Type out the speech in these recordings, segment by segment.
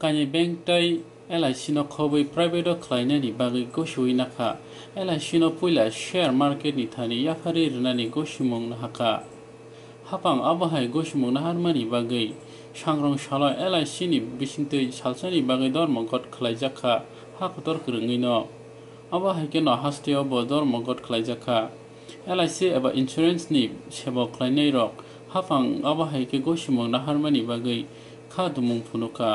কানি ব্যাংক তাই LIC no খবই প্রাইভেট খাইনানি বাগৈ গসুই নাখা LIC no পয়লা share market ni thani yafari rnani gosimung haka hapang abahai gosimung harmani bagai sangrong salo LIC ni bisingtui salsani bagai dormogot khlaijaka hakotor krungui no abahai ke no hasteo bo dormogot khlaijaka LIC eba insurance ni sebo khlainai rok hapang abahai ke gosimung harmani bagai khadumung phunuka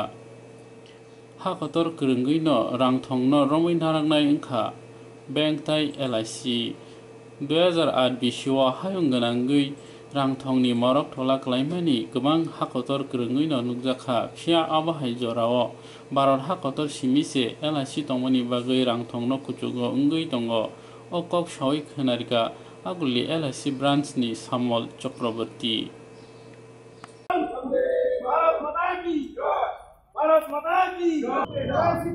hakotor krungui no rangthong no romoi narangnai ingkha bank tai LIC 2008 bisio hayung ganangui rangthongni morok thola klaimani gobang hakotor krungui no nukjakha phia abahai jorao baror hakotor simise LIC tongmani bagui rangthong no kuchugo ungui tongo okok sawai khnarika aguli LIC branch ni Samol Chakraborty Bharat माता की जय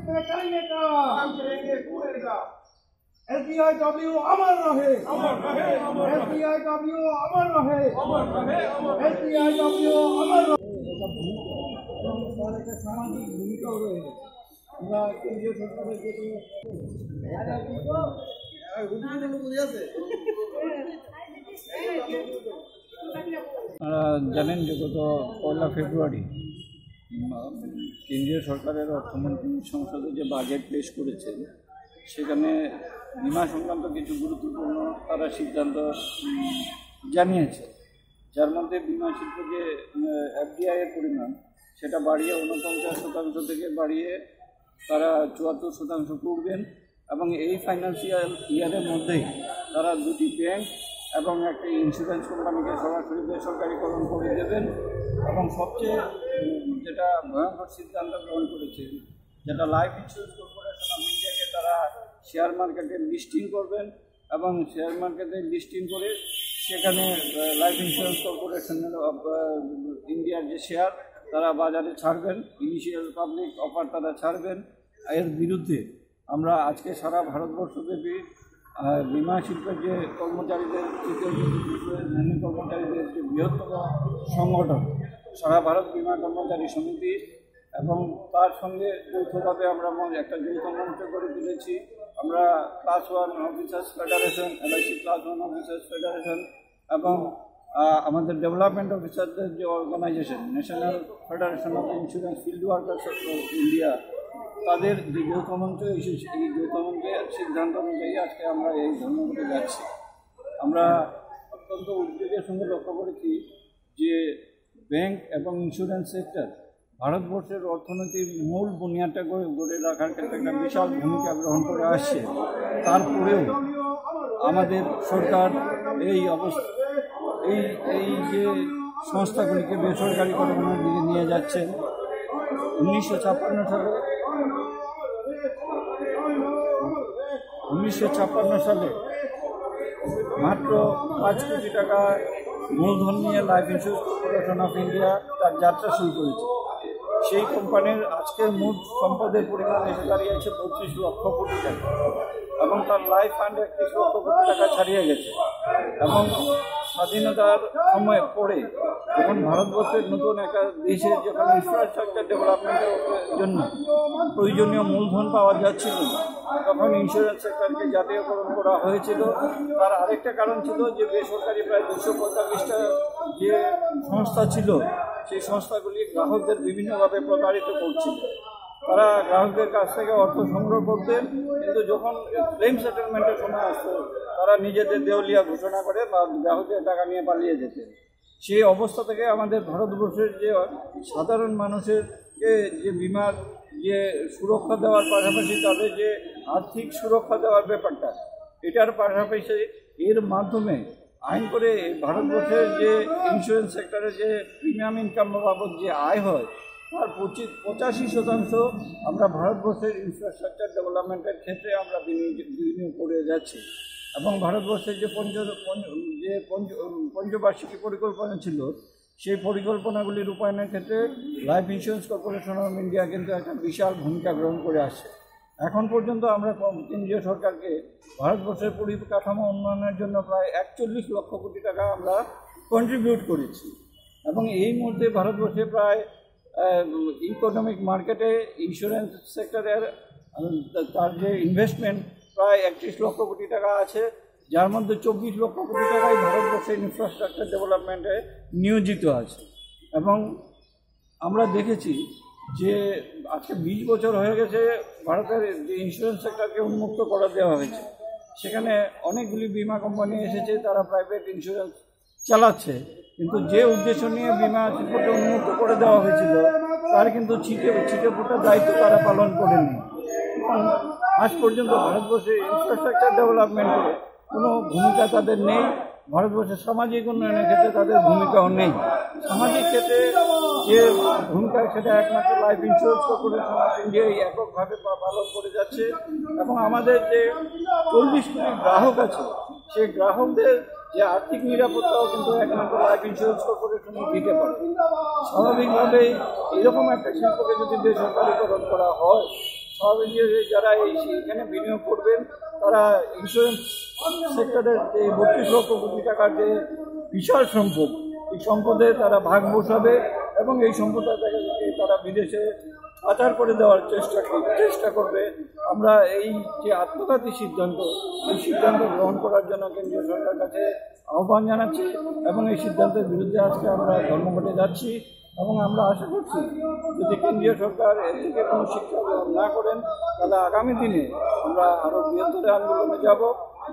पे करेंगे काम हम करेंगे पूरे का SBIW अमर रहे SBIW अमर रहे SBIW अमर रहे सामाजिक भूमिका रहे আমরা কেন্দ্রীয় সরকারের জানেন যে গত 1 ফেব্রুয়ারি কেন্দ্রীয় সরকারের অর্থমন্ত্রী সংসদে যে বাজেট পেশ করেছে সেখানে বীমা সংক্রান্ত কিছু গুরুত্বপূর্ণ তারা সিদ্ধান্ত জানিয়েছে, যার মধ্যে বীমা শিল্প যে FDI এর পরিমাণ সেটা বাড়িয়ে 49% থেকে বাড়িয়ে তারা 74% করবেন এবং এই ফাইন্যান্সিয়াল ইয়ারের মধ্যেই তারা 2টি ব্যাংক এবং একটি ইন্স্যুরেন্স কোম্পানিকে সরাসরি বেসরকারিকরণ করে দেবেন এবং সবচেয়ে যেটা ভয়ঙ্কর সিদ্ধান্ত গ্রহণ করেছে যেটা লাইফ ইন্স্যুরেন্স কর্পোরেশন অফ ইন্ডিয়াকে তারা শেয়ার মার্কেটে লিস্টিং করবেন এবং শেয়ার মার্কেটে লিস্টিং করে সেখানে লাইফ ইন্স্যুরেন্স কর্পোরেশনের ইন্ডিয়ার যে শেয়ার তারা বাজারে ছাড়বেন, ইনিশিয়াল পাবলিক অফার তারা ছাড়বেন। এর বিরুদ্ধে আমরা আজকে সারা ভারতবর্ষব্যাপী বীমা শিল্পের যে কর্মচারীদের কর্মচারীদের যে বৃহত্তম সংগঠন সারা ভারত বীমা কর্মচারী সমিতি এবং তার সঙ্গে যৌথভাবে আমরা একটা যৌথ মঞ্চ করে তুলেছি। আমরা class 1 officers federation, LIC class 1 officers federation এবং আমাদের ডেভেলপমেন্ট অফিসারদের যে organisation national federation of insurance field workers of India তাদের যে যৌথ মঞ্চ এসেছে এই যৌথ মঞ্চের সিদ্ধান্ত অনুযায়ী আজকে আমরা এই ধর্মঘটে যাচ্ছি। আমরা অত্যন্ত উদ্বেগের সঙ্গে লক্ষ্য করেছি যে ব্যাংক এবং ইন্স্যুরেন্স সেক্টর ভারতবর্ষের অর্থনীতির মূল বুনিয়াদটা গড়ে রাখার ক্ষেত্রে একটা বিশাল ভূমিকা গ্রহণ করে আসছে। তারপরেও আমাদের সরকার এই এই যে সংস্থাগুলিকে বেসরকারিকরণের দিকে নিয়ে যাচ্ছেন। 1956 সালে মাত্র 5 কোটি টাকা মূলধন নিয়ে life insurance corporation of India তার যাত্রা শুরু করেছে। সেই কোম্পানির আজকের মোট সম্পদের পরিমাণ এসে দাঁড়িয়েছে 32 লক্ষ কোটি টাকা এবং তার লাইফ ফান্ড 31 লক্ষ কোটি টাকা ছাড়িয়ে গেছে। এবং স্বাধীনতার সময় পরে যখন ভারতবর্ষের নতুন একটা দেশের যেখানে ইনফ্রাস্ট্রাকচার ডেভেলপমেন্টের জন্য প্রয়োজনীয় মূলধন পাওয়া যাচ্ছিল তখন ইন্স্যুরেন্স সেক্টরকে জাতীয়করণ করা হয়েছিল। তার আরেকটা কারণ ছিল যে বেসরকারি প্রায় 245টা যে সংস্থা ছিল সেই সংস্থাগুলি গ্রাহকদের বিভিন্নভাবে প্রতারিত করছিল। তারা গ্রাহকদের কাছ থেকে অর্থ সংগ্রহ করতেন, কিন্তু যখন ক্লেম সেটেলমেন্টের সময় আসতো তারা নিজেদের দেউলিয়া ঘোষণা করে বা গ্রাহকদের টাকা নিয়ে পালিয়ে যেতেন। সেই অবস্থা থেকে আমাদের ভারতবর্ষের যে সাধারণ মানুষেরকে যে বিমার যে সুরক্ষা দেওয়ার পাশাপাশি তাদের যে আর্থিক সুরক্ষা দেওয়ার ব্যাপারটা এটার পাশাপাশি এর মাধ্যমে আইন করে ভারতবর্ষের যে ইন্স্যুরেন্স সেক্টরে যে প্রিমিয়াম ইনকাম বাবদ যে আয় হয় তার 85% আমরা ভারতবর্ষের ইনফ্রাস্ট্রাকচার ডেভেলপমেন্টের ক্ষেত্রে আমরা বিনিয়োগ করে যাচ্ছি। এবং ভারতবর্ষের যে পঞ্চবার্ষিকী পরিকল্পনা ছিল সেই পরিকল্পনাগুলি রূপায়ণের ক্ষেত্রে life insurance corporation of India কিন্তু একটা বিশাল ভূমিকা গ্রহণ করে আসছে। এখন পর্যন্ত আমরা কেন্দ্রীয় সরকারকে ভারতবর্ষের পরিকাঠামো উন্নয়নের জন্য প্রায় 41 লক্ষ কোটি টাকা আমরা কন্ট্রিবিউট করেছি এবং এই মুহূর্তে ভারতবর্ষে প্রায় ইকোনমিক মার্কেটে ইন্স্যুরেন্স সেক্টরের তার যে ইনভেস্টমেন্ট প্রায় 31 লক্ষ কোটি টাকা আছে, যার মধ্যে 24 লক্ষ কোটি টাকাই ভারতবর্ষের ইনফ্রাস্ট্রাকচার ডেভেলপমেন্টে নিয়োজিত আছে। এবং আমরা দেখেছি যে আজকে 20 বছর হয়ে গেছে ভারতের যে ইন্স্যুরেন্স সেক্টরকে উন্মুক্ত করে দেওয়া হয়েছে। সেখানে অনেকগুলি বিমা কোম্পানি এসেছে, তারা প্রাইভেট ইন্স্যুরেন্স চালাচ্ছে, কিন্তু যে উদ্দেশ্য নিয়ে বিমা শিল্পকে উন্মুক্ত করে দেওয়া হয়েছিল তার কিন্তু ছিটে ফোটার দায়িত্ব তারা পালন করেনি। এবং আজ পর্যন্ত ভারতবর্ষে ইনফ্রাস্ট্রাকচার ডেভেলপমেন্টে কোনো ভূমিকা তাদের নেই। ভারতবর্ষের সামাজিক উন্নয়নের ক্ষেত্রে তাদের ভূমিকাও নেই। সামাজিক ক্ষেত্রে যে ভূমিকা সেটা একমাত্র লাইফ ইন্স্যুরেন্স কর্পোরেশন অফ ইন্ডিয়াই এককভাবে পালন করে যাচ্ছে। এবং আমাদের যে 40 কোটি গ্রাহক আছে, সেই গ্রাহকদের যে আর্থিক নিরাপত্তাও কিন্তু একমাত্র লাইফ ইন্স্যুরেন্স কর্পোরেশনই দিতে পারে। স্বাভাবিকভাবেই এরকম একটা শিল্পকে যদি বেসরকারিকরণ করা হয়, স্বাভাবিক যারা এখানে বিনিয়োগ করবেন তারা ইন্স্যুরেন্স সেক্টরের যে 32 লক্ষ কোটি টাকার যে বিশাল সম্পদ, এই সম্পদে তারা ভাগ বসাবে এবং এই সম্পদটাকে তারা বিদেশে পাচার করে দেওয়ার চেষ্টা করবে। আমরা এই যে আত্মঘাতী সিদ্ধান্ত, এই সিদ্ধান্ত গ্রহণ করার জন্য কেন্দ্রীয় সরকারের কাছে আহ্বান জানাচ্ছি এবং এই সিদ্ধান্তের বিরুদ্ধে আজকে আমরা ধর্মঘটে যাচ্ছি। এবং আমরা আশা করছি যদি কেন্দ্রীয় সরকার এর থেকে কোনো শিক্ষা গ্রহণ না করেন তাহলে আগামী দিনে আমরা আরও বৃহত্তর আন্দোলনে যাব।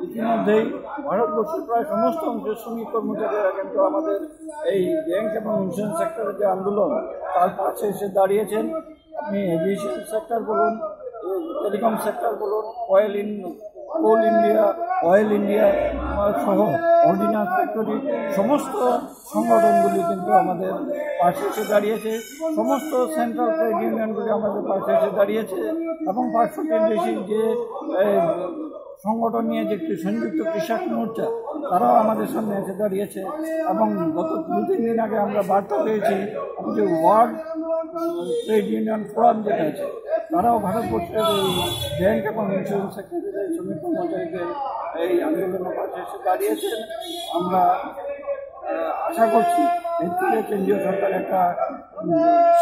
ইতিমধ্যেই ভারতবর্ষের প্রায় সমস্ত অংশের শ্রমিক কর্মচারীরা কিন্তু আমাদের এই ব্যাংক এবং ইন্স্যুরেন্স সেক্টরের যে আন্দোলন তার পাশে এসে দাঁড়িয়েছেন। আপনি এভিয়েশন সেক্টর বলুন, টেলিকম সেক্টর বলুন, কোল ইন্ডিয়া, অয়েল ইন্ডিয়া সহ অর্ডিন্যান্স ফ্যাক্টরি, সমস্ত সংগঠনগুলি কিন্তু আমাদের পাশে এসে দাঁড়িয়েছে। সমস্ত সেন্ট্রাল ট্রেড ইউনিয়নগুলি আমাদের পাশে এসে দাঁড়িয়েছে এবং 500টির বেশি যে সংগঠন নিয়ে যে একটি সংযুক্ত কৃষক মোর্চা, তারাও আমাদের সামনে এসে দাঁড়িয়েছে। এবং গত 2-3 দিন আগে আমরা বার্তা পেয়েছি যে ওয়ার্ল্ড ট্রেড ইউনিয়ন ফোরাম যেটা আছে, তারাও ভারতবর্ষের এই ব্যাংক এবং ইন্স্যুরেন্স সেক্টরের এই শ্রমিক কর্মচারীদের এই আন্দোলনের পাশে এসে দাঁড়িয়েছেন। আমরা আশা করছি এর থেকে কেন্দ্রীয় সরকার একটা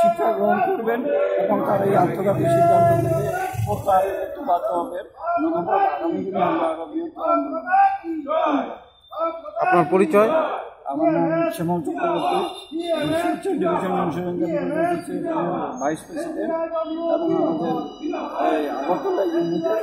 শিক্ষা গ্রহণ করবেন এবং তার এই আত্মঘাতী সিদ্ধান্ত থেকে প্রত্যাহারের একটু বাধ্য হবেন। আগামী দিনে আমরা আরও বৃহত্তর আন্দোলন। আপনার পরিচয়? আমার নাম শ্যামল চক্রবর্তী, শিলচর ডিভিশন ইন্স্যুরেন্স অ্যাসোসিয়েশনের ভাইস প্রেসিডেন্ট এবং আমাদের আগরতলা ইউনিটের